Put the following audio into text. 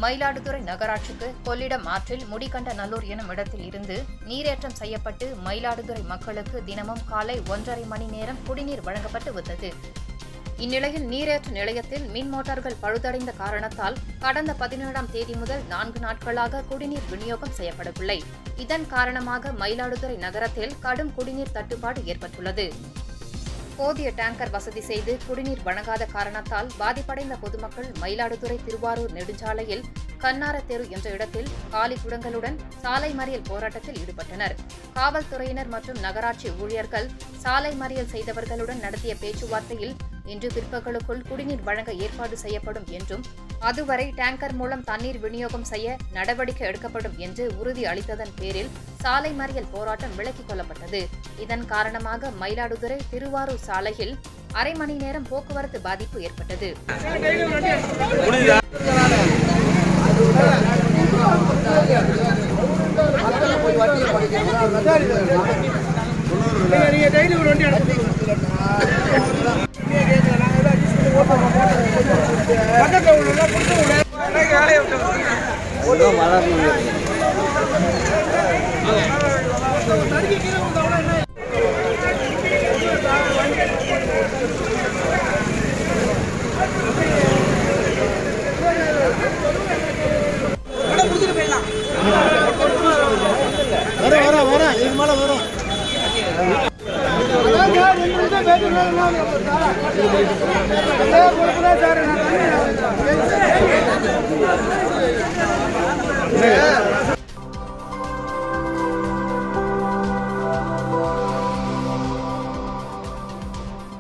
மயிலாடுதுறை நகராட்சிக்கு கொள்ளிடம் ஆற்றில் முடிகண்டநல்லூர் எனும் இடத்தில் இருந்து நீரேற்றம் செய்யப்பட்டு மயிலாடுதுறை மக்களுக்கு தினமும் காலை 1.5 மணி நேரம் குடிநீர் வழங்கப்பட்டு வந்தது. இந்நிலையில் நீரேற்று நிலையத்தில் மின் மோட்டார்கள் பழுதடைந்த காரணத்தால் கடந்த 17ஆம் தேதி முதல் 4 நாட்களாக குடிநீர் விநியோகம் செய்யப்படவில்லை. இதன் காரணமாக மயிலாடுதுறை நகரத்தில் கடும் குடிநீர் தட்டுப்பாடு ஏற்பட்டுள்ளது. போதிய டேங்கர் வசதி செய்து குடிநீர் வழங்காத காரணத்தால் பாதிப்படைந்த பொதுமக்கள் மயிலாடுதுறை திருவாரூர் நெடுஞ்சாலையில் கண்ணார தெரு என்ற இடத்தில் காலி குடங்களுடன் சாலை மறியல் போராட்டத்தில் ஈடுபட்டனர். காவல்துறையினர் மற்றும் நகராட்சி ஊழியர்கள் சாலை மறியல் செய்தவர்களுடன் நடத்திய பேச்சுவார்த்தையில் இன்று பிற்பகலுக்குள் குடிநீர் வழங்க ஏற்பாடு செய்யப்படும் என்றும் அதுவரை டேங்கர் மூலம் தண்ணீர் விநியோகம் செய்ய நடவடிக்கை எடுக்கப்படும் என்று உறுதி அளித்ததன் பேரில் சாலை மறியல் போராட்டம் விலக்கிக் கொள்ளப்பட்டது. இதன் காரணமாக மயிலாடுதுறை திருவாரூர் சாலையில் அரை மணி நேரம் போக்குவரத்து பாதிப்பு ஏற்பட்டது. வர